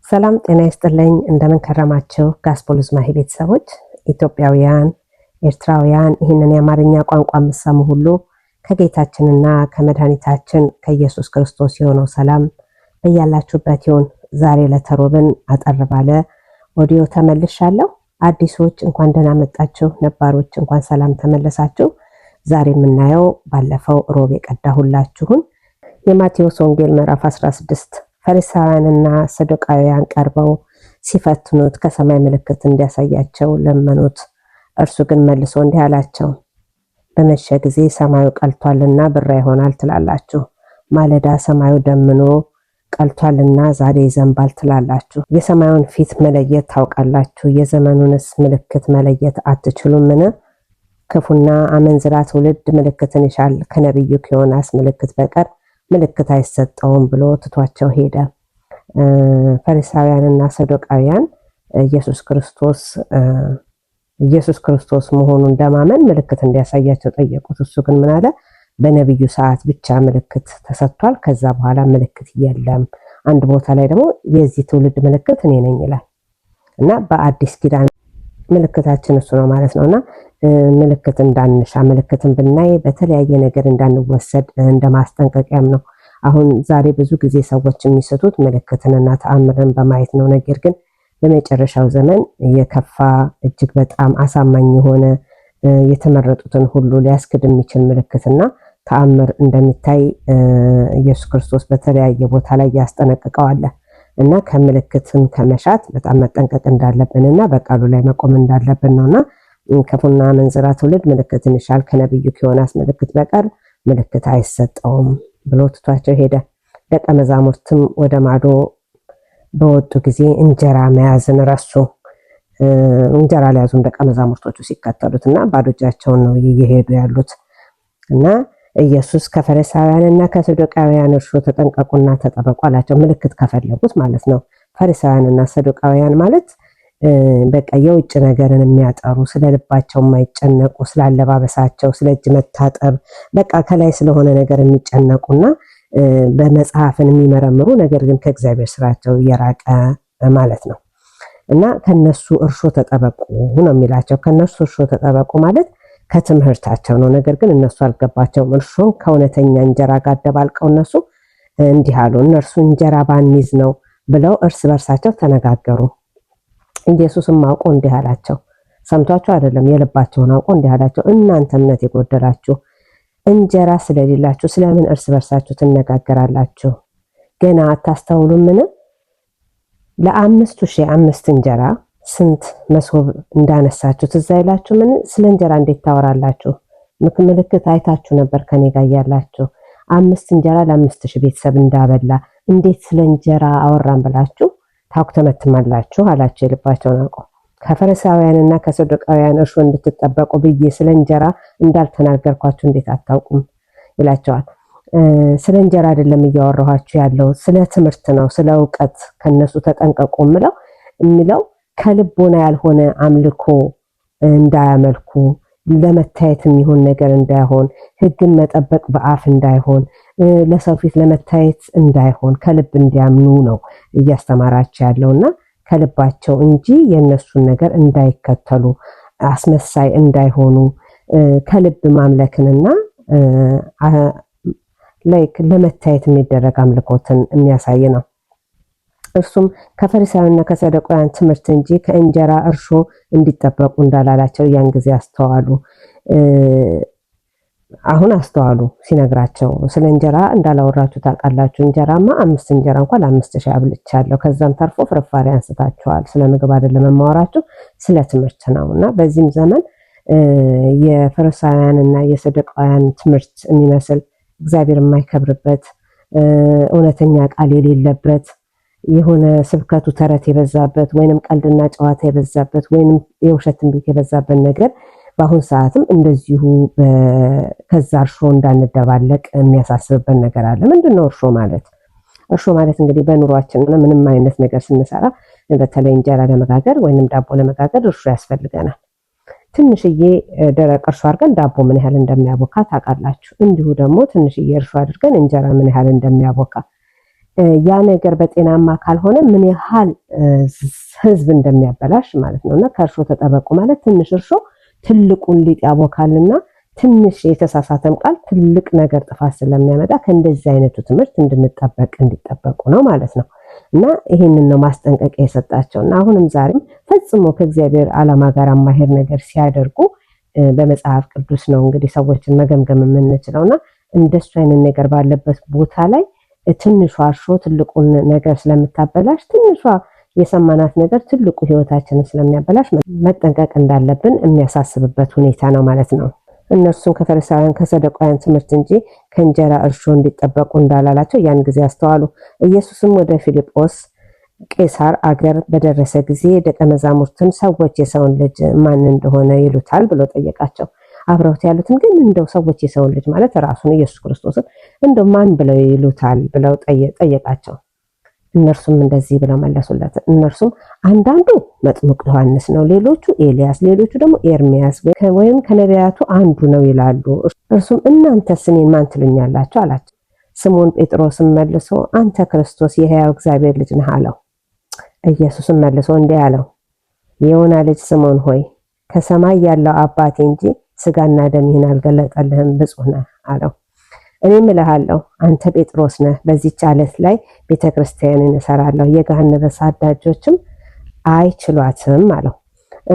ሰላም ጤና ይስጥልኝ። እንደምን ከረማችሁ? ጋስፖልዝ ማሂ ቤተሰቦች፣ ኢትዮጵያውያን፣ ኤርትራውያን ይህንን የአማርኛ ቋንቋ የምትሰሙ ሁሉ ከጌታችንና ከመድኃኒታችን ከኢየሱስ ክርስቶስ የሆነው ሰላም በያላችሁበት ይሁን። ዛሬ ለተሮብን አጠር ባለ ኦዲዮ ተመልሻለሁ። አዲሶች እንኳን ደህና መጣችሁ፣ ነባሮች እንኳን ሰላም ተመለሳችሁ። ዛሬ የምናየው ባለፈው ሮብ የቀዳሁላችሁን የማቴዎስ ወንጌል ምዕራፍ 16 ፈሪሳውያንና ሰዱቃውያን ቀርበው ሲፈትኑት ከሰማይ ምልክት እንዲያሳያቸው ለመኑት። እርሱ ግን መልሶ እንዲህ አላቸው፣ በመሸ ጊዜ ሰማዩ ቀልቷልና ብራ ይሆናል ትላላችሁ፣ ማለዳ ሰማዩ ደምኖ ቀልቷልና ዛሬ ይዘንባል ትላላችሁ። የሰማዩን ፊት መለየት ታውቃላችሁ፣ የዘመኑንስ ምልክት መለየት አትችሉምን? ክፉና አመንዝራ ትውልድ ምልክትን ይሻል፣ ከነቢዩ ከዮናስ ምልክት በቀር ምልክት አይሰጠውም ብሎ ትቷቸው ሄደ። ፈሪሳውያንና ሰዱቃውያን ኢየሱስ ክርስቶስ መሆኑን እንደማመን ምልክት እንዲያሳያቸው ጠየቁት። እሱ ግን ምን አለ? በነቢዩ ሰዓት ብቻ ምልክት ተሰጥቷል፣ ከዛ በኋላ ምልክት የለም። አንድ ቦታ ላይ ደግሞ የዚህ ትውልድ ምልክት እኔ ነኝ ይላል እና በአዲስ ኪዳን ምልክታችን እሱ ነው ማለት ነውና ምልክት እንዳንሻ፣ ምልክትን ብናይ በተለያየ ነገር እንዳንወሰድ እንደማስጠንቀቂያም ነው። አሁን ዛሬ ብዙ ጊዜ ሰዎች የሚስቱት ምልክትንና ተአምርን በማየት ነው። ነገር ግን በመጨረሻው ዘመን የከፋ እጅግ በጣም አሳማኝ የሆነ የተመረጡትን ሁሉ ሊያስክድ የሚችል ምልክትና ተአምር እንደሚታይ ኢየሱስ ክርስቶስ በተለያየ ቦታ ላይ ያስጠነቅቀዋል እና ከምልክትን ከመሻት በጣም መጠንቀቅ እንዳለብንና በቃሉ ላይ መቆም እንዳለብን ነውና ክፉና አመንዝራ ትውልድ ምልክትን ይሻል፣ ከነቢዩ ከዮናስ ምልክት በቀር ምልክት አይሰጠውም ብሎ ትቷቸው ሄደ። ደቀ መዛሙርትም ወደ ማዶ በወጡ ጊዜ እንጀራ መያዝን ረሱ። እንጀራ ሊያዙም ደቀ መዛሙርቶቹ ሲከተሉትና ባዶ እጃቸውን ነው እየሄዱ ያሉት እና ኢየሱስ ከፈሪሳውያንና ከሰዱቃውያን እርሾ ተጠንቀቁና ተጠበቁ አላቸው። ምልክት ከፈለጉት ማለት ነው። ፈሪሳውያንና ሰዱቃውያን ማለት በቃ የውጭ ነገርን የሚያጠሩ፣ ስለ ልባቸው የማይጨነቁ፣ ስለ አለባበሳቸው፣ ስለ እጅ መታጠብ በቃ ከላይ ስለሆነ ነገር የሚጨነቁና በመጽሐፍን የሚመረምሩ ነገር ግን ከእግዚአብሔር ስራቸው የራቀ ማለት ነው እና ከነሱ እርሾ ተጠበቁ ነው የሚላቸው። ከነሱ እርሾ ተጠበቁ ማለት ከትምህርታቸው ነው። ነገር ግን እነሱ አልገባቸውም። እርሾን ከእውነተኛ እንጀራ ጋር ደባልቀው እነሱ እንዲህ አሉ። እነርሱ እንጀራ ባንይዝ ነው ብለው እርስ በርሳቸው ተነጋገሩ። ኢየሱስም አውቆ እንዲህ አላቸው፣ ሰምቷቸው አይደለም፣ የልባቸውን አውቆ እንዲህ አላቸው፣ እናንተ እምነት የጎደላችሁ እንጀራ ስለሌላችሁ ስለምን እርስ በርሳችሁ ትነጋገራላችሁ? ገና አታስተውሉምን? ለ5,000 5 እንጀራ ስንት መሶብ እንዳነሳችሁ ትዝ አይላችሁምን? ስለ እንጀራ እንዴት ታወራላችሁ? ምልክት አይታችሁ ነበር ከኔ ጋር ያላችሁ። 5 እንጀራ ለ5,000 ቤተሰብ እንዳበላ እንዴት ስለ እንጀራ አወራን ብላችሁ ታኩተመትማላችሁ አላቸው። የልባቸውን አውቆ ከፈሪሳውያንና ከሰዱቃውያን እርሾ እንድትጠበቁ ብዬ ስለ እንጀራ እንዳልተናገርኳችሁ እንዴት አታውቁም ይላቸዋል። ስለ እንጀራ አይደለም እያወራኋችሁ ያለው፣ ስለ ትምህርት ነው፣ ስለ እውቀት። ከነሱ ተጠንቀቁ የሚለው ከልቦና ያልሆነ አምልኮ እንዳያመልኩ፣ ለመታየት የሚሆን ነገር እንዳይሆን፣ ሕግን መጠበቅ በአፍ እንዳይሆን፣ ለሰው ፊት ለመታየት እንዳይሆን፣ ከልብ እንዲያምኑ ነው እያስተማራቸው ያለውና ከልባቸው እንጂ የነሱን ነገር እንዳይከተሉ፣ አስመሳይ እንዳይሆኑ፣ ከልብ ማምለክንና ለመታየት የሚደረግ አምልኮትን የሚያሳይ ነው። እርሱም ከፈሪሳውያንና ከሰዱቃውያን ትምህርት እንጂ ከእንጀራ እርሾ እንዲጠበቁ እንዳላላቸው ያን ጊዜ አስተዋሉ። አሁን አስተዋሉ ሲነግራቸው። ስለ እንጀራ እንዳላወራችሁ ታውቃላችሁ። እንጀራማ 5 እንጀራ እንኳን ለ5,000 አብልቻለሁ፣ ከዛም ተርፎ ፍርፋሪ አንስታችኋል። ስለ ምግብ አይደለም የማወራችሁ፣ ስለ ትምህርት ነውና በዚህም ዘመን የፈሪሳውያንና የሰዱቃውያን ትምህርት የሚመስል እግዚአብሔር የማይከብርበት እውነተኛ ቃል የሌለበት የሆነ ስብከቱ ተረት የበዛበት ወይንም ቀልድና ጨዋታ የበዛበት ወይንም የውሸት ትንቢት የበዛበት ነገር በአሁን ሰዓትም እንደዚሁ ከዛ እርሾ እንዳንደባለቅ የሚያሳስብበት ነገር አለ። ምንድነው እርሾ ማለት? እርሾ ማለት እንግዲህ በኑሯችን ምንም አይነት ነገር ስንሰራ በተለይ እንጀራ ለመጋገር ወይንም ዳቦ ለመጋገር እርሾ ያስፈልገናል። ትንሽዬ ደረቅ እርሾ አድርገን ዳቦ ምን ያህል እንደሚያቦካ ታውቃላችሁ። እንዲሁ ደግሞ ትንሽዬ እርሾ አድርገን እንጀራ ምን ያህል እንደሚያቦካ ያ ነገር በጤናማ ካልሆነ ምን ያህል ህዝብ እንደሚያበላሽ ማለት ነውና ከእርሾ ተጠበቁ ማለት ትንሽ እርሾ ትልቁን ሊጥ ያቦካልና ትንሽ የተሳሳተም ቃል ትልቅ ነገር ጥፋት ስለሚያመጣ ከእንደዚህ አይነቱ ትምህርት እንዲጠበቁ ነው ማለት ነው። እና ይሄንን ነው ማስጠንቀቂያ የሰጣቸውና አሁንም ዛሬም ፈጽሞ ከእግዚአብሔር ዓላማ ጋር የማይሄድ ነገር ሲያደርጉ በመጽሐፍ ቅዱስ ነው እንግዲህ ሰዎችን መገምገም የምንችለውና እንደሱ አይነት ነገር ባለበት ቦታ ላይ ትንሿ እርሾ ትልቁን ነገር ስለምታበላሽ ትንሿ የሰማናት ነገር ትልቁ ህይወታችንን ስለሚያበላሽ መጠንቀቅ እንዳለብን የሚያሳስብበት ሁኔታ ነው ማለት ነው። እነሱም ከፈሪሳውያን ከሰዱቃውያን ትምህርት እንጂ ከእንጀራ እርሾ እንዲጠበቁ እንዳላላቸው ያን ጊዜ አስተዋሉ። ኢየሱስም ወደ ፊልጶስ ቄሳር አገር በደረሰ ጊዜ ደቀ መዛሙርትን ሰዎች የሰውን ልጅ ማን እንደሆነ ይሉታል ብሎ ጠየቃቸው። አብረውት ያሉትን ግን እንደው ሰዎች የሰውን ልጅ ማለት ራሱን ኢየሱስ ክርስቶስን እንደው ማን ብለው ይሉታል ብለው ጠየቃቸው። እነርሱም እንደዚህ ብለው መለሱለት። እነርሱም አንዳንዱ መጥምቁ ዮሐንስ ነው፣ ሌሎቹ ኤልያስ፣ ሌሎቹ ደግሞ ኤርሚያስ ወይም ከነቢያቱ አንዱ ነው ይላሉ። እርሱም እናንተስ እኔን ማን ትሉኛላችሁ አላቸው። ስምዖን ጴጥሮስም መልሶ አንተ ክርስቶስ የሕያው እግዚአብሔር ልጅ ነህ አለው። ኢየሱስም መልሶ እንዲህ አለው፣ የዮና ልጅ ስምዖን ሆይ ከሰማይ ያለው አባቴ እንጂ ስጋና ደም ይህን አልገለጠልህም፣ ብፁዕ ነህ አለው። እኔም እልሃለሁ አንተ ጴጥሮስ ነህ፣ በዚህች ዓለት ላይ ቤተክርስቲያንን እሰራለሁ፣ የገሃነመ እሳት ደጆችም አይችሏትም አለው።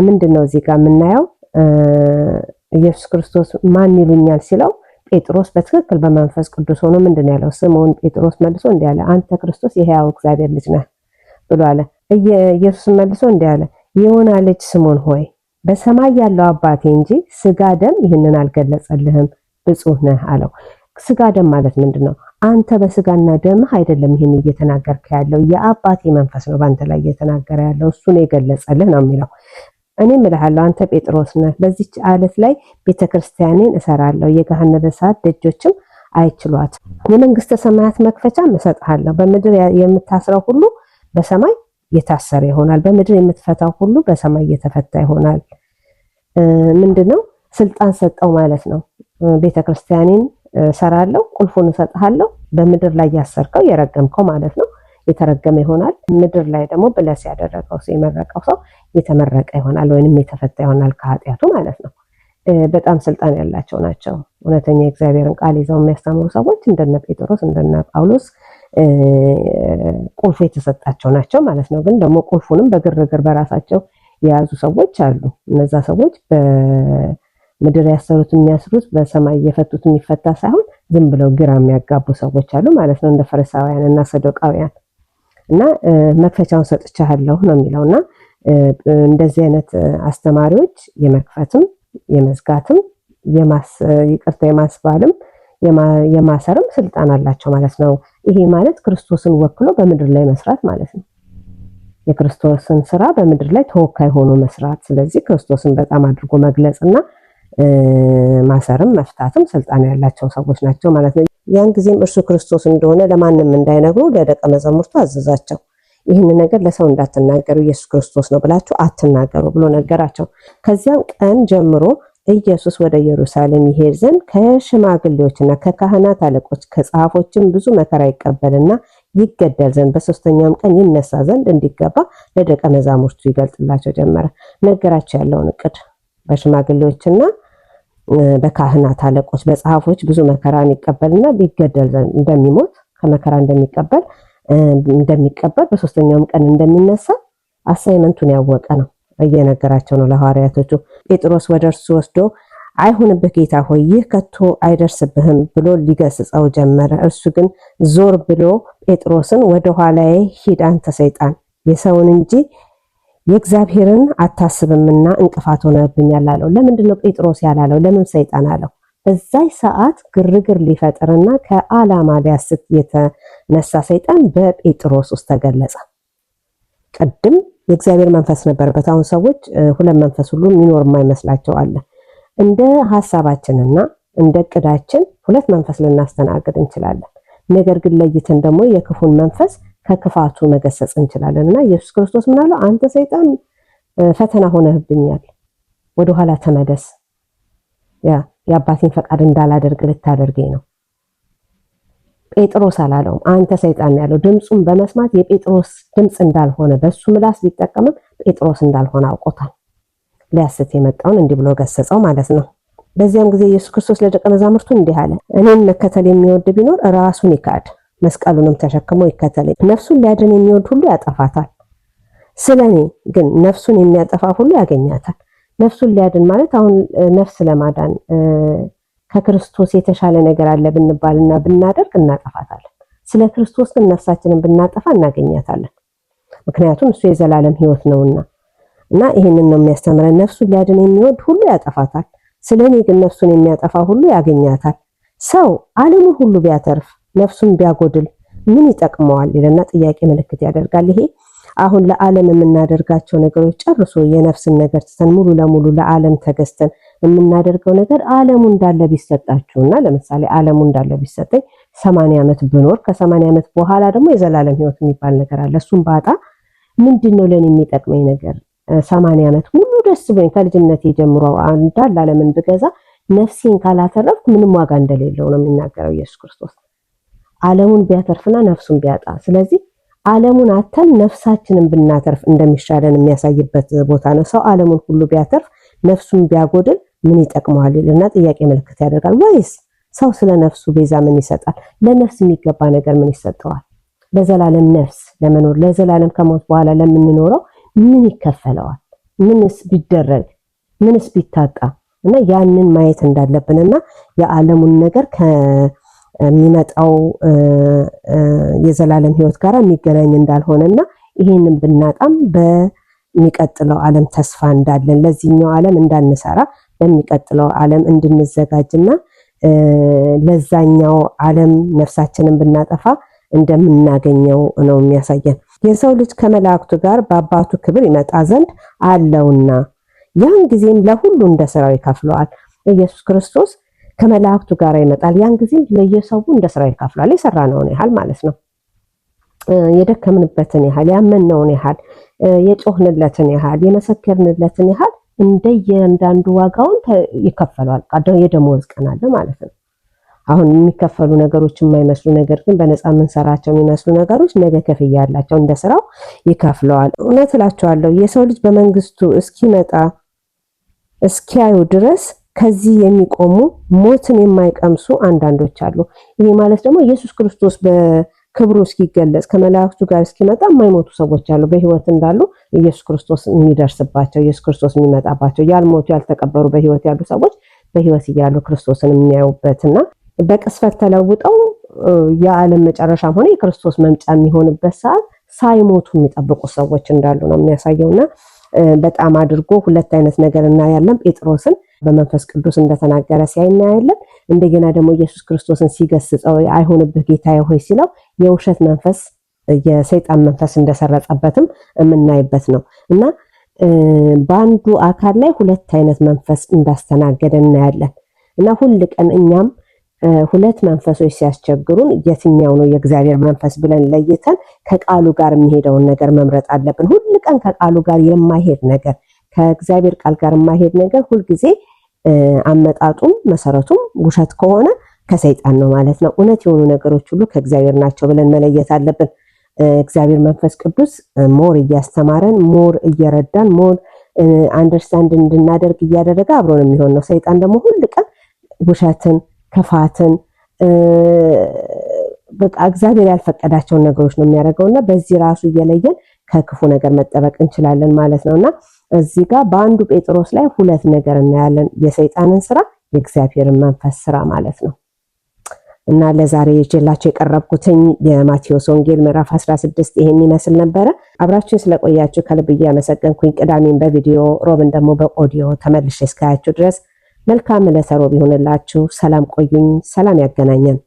ምንድነው እዚህ ጋር የምናየው? ኢየሱስ ክርስቶስ ማን ይሉኛል ሲለው ጴጥሮስ በትክክል በመንፈስ ቅዱስ ሆኖ ምንድነው ያለው? ስምዖን ጴጥሮስ መልሶ እንዲህ አለ፣ አንተ ክርስቶስ የሕያው እግዚአብሔር ልጅ ነህ ብሎ አለ። ኢየሱስ መልሶ እንዲህ አለ፣ የዮና ልጅ ስምዖን ሆይ በሰማይ ያለው አባቴ እንጂ ስጋ ደም ይህንን አልገለጸልህም፣ ብፁዕ ነህ አለው። ስጋ ደም ማለት ምንድነው? አንተ በስጋና ደምህ አይደለም ይህን እየተናገርክ ያለው፣ የአባቴ መንፈስ ነው በአንተ ላይ እየተናገረ ያለው፣ እሱ ነው የገለጸልህ ነው የሚለው። እኔም እልሃለሁ አንተ ጴጥሮስ ነህ፣ በዚህች ዓለት ላይ ቤተክርስቲያኔን እሰራለሁ፣ የገሃነመ እሳት ደጆችም አይችሏትም። የመንግስተ ሰማያት መክፈቻም እሰጥሃለሁ፣ በምድር የምታስረው ሁሉ በሰማይ የታሰረ ይሆናል፣ በምድር የምትፈታው ሁሉ በሰማይ የተፈታ ይሆናል። ምንድነው? ስልጣን ሰጠው ማለት ነው። ቤተክርስቲያኔን እሰራለሁ፣ ቁልፉን እሰጥሃለሁ፣ በምድር ላይ ያሰርከው የረገምከው ማለት ነው የተረገመ ይሆናል፣ ምድር ላይ ደግሞ ብለስ ያደረገው ሰው የመረቀው ሰው የተመረቀ ይሆናል ወይንም የተፈታ ይሆናል ከኃጢአቱ ማለት ነው። በጣም ስልጣን ያላቸው ናቸው። እውነተኛ የእግዚአብሔርን ቃል ይዘው የሚያስተምሩ ሰዎች እንደነ ጴጥሮስ እንደነ ጳውሎስ ቁልፉ የተሰጣቸው ናቸው ማለት ነው። ግን ደግሞ ቁልፉንም በግርግር በራሳቸው የያዙ ሰዎች አሉ። እነዛ ሰዎች በምድር ያሰሩት የሚያስሩት በሰማይ የፈቱት የሚፈታ ሳይሆን ዝም ብለው ግራ የሚያጋቡ ሰዎች አሉ ማለት ነው፣ እንደ ፈሪሳውያን እና ሰዱቃውያን። እና መክፈቻውን ሰጥቻለሁ ነው የሚለውና እንደዚህ አይነት አስተማሪዎች የመክፈትም የመዝጋትም ይቅርታ የማስባልም የማሰርም ስልጣን አላቸው ማለት ነው። ይሄ ማለት ክርስቶስን ወክሎ በምድር ላይ መስራት ማለት ነው። የክርስቶስን ስራ በምድር ላይ ተወካይ ሆኖ መስራት። ስለዚህ ክርስቶስን በጣም አድርጎ መግለጽና ማሰርም መፍታትም ስልጣን ያላቸው ሰዎች ናቸው ማለት ነው። ያን ጊዜም እርሱ ክርስቶስ እንደሆነ ለማንም እንዳይነግሩ ለደቀ መዛሙርቱ አዘዛቸው። ይህን ነገር ለሰው እንዳትናገሩ ኢየሱስ ክርስቶስ ነው ብላችሁ አትናገሩ ብሎ ነገራቸው። ከዚያም ቀን ጀምሮ ኢየሱስ ወደ ኢየሩሳሌም ይሄድ ዘንድ ከሽማግሌዎችና ከካህናት አለቆች ከጸሐፎችም ብዙ መከራ ይቀበልና ይገደል ዘንድ በሶስተኛውም ቀን ይነሳ ዘንድ እንዲገባ ለደቀ መዛሙርቱ ይገልጥላቸው ጀመረ። ነገራቸው ያለውን እቅድ በሽማግሌዎችና በካህናት አለቆች በጸሐፎች ብዙ መከራን ይቀበልና ቢገደል ዘንድ እንደሚሞት ከመከራ እንደሚቀበል በሶስተኛውም ቀን እንደሚነሳ አሳይመንቱን ያወቀ ነው እየነገራቸው ነው ለሐዋርያቶቹ። ጴጥሮስ ወደ እርሱ ወስዶ አይሁንብህ ጌታ ሆይ ይህ ከቶ አይደርስብህም ብሎ ሊገስጸው ጀመረ። እርሱ ግን ዞር ብሎ ጴጥሮስን ወደ ኋላዬ ሂድ አንተ ሰይጣን፣ የሰውን እንጂ የእግዚአብሔርን አታስብምና እንቅፋት ሆነብኛል አለው። ለምንድነው ጴጥሮስ ያላለው? ለምን ሰይጣን አለው? በዛይ ሰዓት ግርግር ሊፈጥርና ከዓላማ ሊያስት የተነሳ ሰይጣን በጴጥሮስ ውስጥ ተገለጸ። ቅድም የእግዚአብሔር መንፈስ ነበረበት። አሁን ሰዎች ሁለት መንፈስ ሁሉ የሚኖር የማይመስላቸው አለ። እንደ ሐሳባችንና እንደ እቅዳችን ሁለት መንፈስ ልናስተናግድ እንችላለን። ነገር ግን ለይተን ደግሞ የክፉን መንፈስ ከክፋቱ መገሰጽ እንችላለን። እና ኢየሱስ ክርስቶስ ምን አለው? አንተ ሰይጣን ፈተና ሆነህብኛል፣ ወደ ኋላ ተመለስ፣ የአባቴን ፈቃድ እንዳላደርግ ልታደርገኝ ነው። ጴጥሮስ አላለውም። አንተ ሰይጣን ያለው ድምጹን በመስማት የጴጥሮስ ድምጽ እንዳልሆነ በሱ ምላስ ቢጠቀምም ጴጥሮስ እንዳልሆነ አውቆታል። ሊያስት የመጣውን እንዲህ ብሎ ገሰጸው ማለት ነው። በዚያም ጊዜ ኢየሱስ ክርስቶስ ለደቀ መዛሙርቱ እንዲህ አለ፣ እኔን መከተል የሚወድ ቢኖር ራሱን ይካድ፣ መስቀሉንም ተሸክሞ ይከተለኝ። ነፍሱን ሊያድን የሚወድ ሁሉ ያጠፋታል፣ ስለኔ ግን ነፍሱን የሚያጠፋ ሁሉ ያገኛታል። ነፍሱን ሊያድን ማለት አሁን ነፍስ ለማዳን ከክርስቶስ የተሻለ ነገር አለ ብንባልና ብናደርግ እናጠፋታለን። ስለ ክርስቶስ ግን ነፍሳችንን ብናጠፋ እናገኛታለን። ምክንያቱም እሱ የዘላለም ሕይወት ነውና እና ይሄንን ነው የሚያስተምረን። ነፍሱን ሊያድን የሚወድ ሁሉ ያጠፋታል፣ ስለኔ ግን ነፍሱን የሚያጠፋ ሁሉ ያገኛታል። ሰው ዓለሙን ሁሉ ቢያተርፍ ነፍሱን ቢያጎድል ምን ይጠቅመዋል ይለና ጥያቄ ምልክት ያደርጋል። ይሄ አሁን ለዓለም የምናደርጋቸው ነገሮች ጨርሶ የነፍስን ነገር ትተን ሙሉ ለሙሉ ለዓለም ተገዝተን የምናደርገው ነገር ዓለሙ እንዳለ ቢሰጣችሁና ለምሳሌ ዓለሙ እንዳለ ቢሰጠኝ 80 ዓመት ብኖር ከ80 ዓመት በኋላ ደግሞ የዘላለም ሕይወት የሚባል ነገር አለ። እሱም ባጣ ምንድነው ለኔ የሚጠቅመኝ ነገር? 80 ዓመት ሙሉ ደስ ብሎኝ ከልጅነቴ ጀምሮ እንዳለ ዓለምን ብገዛ ነፍሴን ካላተረፍኩ ምንም ዋጋ እንደሌለው ነው የሚናገረው ኢየሱስ ክርስቶስ። ዓለሙን ቢያተርፍና ነፍሱን ቢያጣ፣ ስለዚህ ዓለሙን አተን ነፍሳችንን ብናተርፍ እንደሚሻለን የሚያሳይበት ቦታ ነው። ሰው ዓለሙን ሁሉ ቢያተርፍ ነፍሱን ቢያጎድል ምን ይጠቅመዋል ይልና ጥያቄ ምልክት ያደርጋል። ወይስ ሰው ስለ ነፍሱ ቤዛ ምን ይሰጣል? ለነፍስ የሚገባ ነገር ምን ይሰጠዋል? ለዘላለም ነፍስ ለመኖር ለዘላለም ከሞት በኋላ ለምንኖረው ምን ይከፈለዋል? ምንስ ቢደረግ ምንስ ቢታጣ? እና ያንን ማየት እንዳለብንና የዓለሙን ነገር ከሚመጣው የዘላለም ሕይወት ጋር የሚገናኝ እንዳልሆነና ይሄንን ብናጣም በሚቀጥለው ዓለም ተስፋ እንዳለን ለዚህኛው ዓለም እንዳንሰራ በሚቀጥለው ዓለም እንድንዘጋጅና ለዛኛው ዓለም ነፍሳችንን ብናጠፋ እንደምናገኘው ነው የሚያሳየን። የሰው ልጅ ከመላእክቱ ጋር በአባቱ ክብር ይመጣ ዘንድ አለውና ያን ጊዜም ለሁሉ እንደ ስራው ይከፍለዋል። ኢየሱስ ክርስቶስ ከመላእክቱ ጋር ይመጣል። ያን ጊዜም ለየሰው እንደ ስራው ይከፍለዋል። የሰራነውን ያህል ማለት ነው። የደከምንበትን ያህል፣ ያመንነውን ያህል፣ የጮህንለትን ያህል፣ የመሰከርንለትን ያህል እንደየአንዳንዱ ዋጋውን ይከፈለዋል። የደሞዝ ቀን አለ ማለት ነው። አሁን የሚከፈሉ ነገሮች የማይመስሉ ነገር ግን በነፃ የምንሰራቸው የሚመስሉ ነገሮች ነገ ከፍያ ያላቸው እንደ ስራው ይከፍለዋል። እውነት እላቸዋለሁ የሰው ልጅ በመንግስቱ እስኪመጣ እስኪያዩ ድረስ ከዚህ የሚቆሙ ሞትን የማይቀምሱ አንዳንዶች አሉ። ይሄ ማለት ደግሞ ኢየሱስ ክርስቶስ በክብሩ እስኪገለጽ ከመላእክቱ ጋር እስኪመጣ የማይሞቱ ሰዎች አሉ። በህይወት እንዳሉ ኢየሱስ ክርስቶስ የሚደርስባቸው ኢየሱስ ክርስቶስ የሚመጣባቸው ያልሞቱ ያልተቀበሩ በህይወት ያሉ ሰዎች በህይወት እያሉ ክርስቶስን የሚያዩበትና በቅስፈት ተለውጠው የዓለም መጨረሻም ሆነ የክርስቶስ መምጫ የሚሆንበት ሰዓት ሳይሞቱ የሚጠብቁ ሰዎች እንዳሉ ነው የሚያሳየውና በጣም አድርጎ ሁለት አይነት ነገር እናያለን። ጴጥሮስን በመንፈስ ቅዱስ እንደተናገረ ሲያይ እናያለን። እንደገና ደግሞ ኢየሱስ ክርስቶስን ሲገስጸው አይሆንብህ ጌታዬ ሆይ ሲለው የውሸት መንፈስ የሰይጣን መንፈስ እንደሰረጸበትም የምናይበት ነው እና በአንዱ አካል ላይ ሁለት አይነት መንፈስ እንዳስተናገደ እናያለን እና ሁል ቀን እኛም ሁለት መንፈሶች ሲያስቸግሩን የትኛው ነው የእግዚአብሔር መንፈስ ብለን ለይተን ከቃሉ ጋር የሚሄደውን ነገር መምረጥ አለብን። ሁል ቀን ከቃሉ ጋር የማይሄድ ነገር ከእግዚአብሔር ቃል ጋር የማይሄድ ነገር ሁልጊዜ አመጣጡም መሰረቱም ውሸት ከሆነ ከሰይጣን ነው ማለት ነው። እውነት የሆኑ ነገሮች ሁሉ ከእግዚአብሔር ናቸው ብለን መለየት አለብን። እግዚአብሔር መንፈስ ቅዱስ ሞር እያስተማረን ሞር እየረዳን ሞር አንደርስታንድ እንድናደርግ እያደረገ አብሮን የሚሆን ነው። ሰይጣን ደግሞ ሁል ቀን ውሸትን ክፋትን በቃ እግዚአብሔር ያልፈቀዳቸውን ነገሮች ነው የሚያደርገውና በዚህ ራሱ እየለየን ከክፉ ነገር መጠበቅ እንችላለን ማለት ነውና እዚህ ጋር በአንዱ ጴጥሮስ ላይ ሁለት ነገር እናያለን። የሰይጣንን ስራ የእግዚአብሔርን መንፈስ ስራ ማለት ነው። እና ለዛሬ ይዤላችሁ የቀረብኩትኝ የማቴዎስ ወንጌል ምዕራፍ 16 ይሄን ይመስል ነበረ። አብራችሁን ስለቆያችሁ ከልብ እያመሰገንኩኝ ቅዳሜን በቪዲዮ ሮብን ደግሞ በኦዲዮ ተመልሼ እስካያችሁ ድረስ መልካም ዕለተ ሮብ ይሁንላችሁ። ሰላም ቆዩኝ። ሰላም ያገናኘን።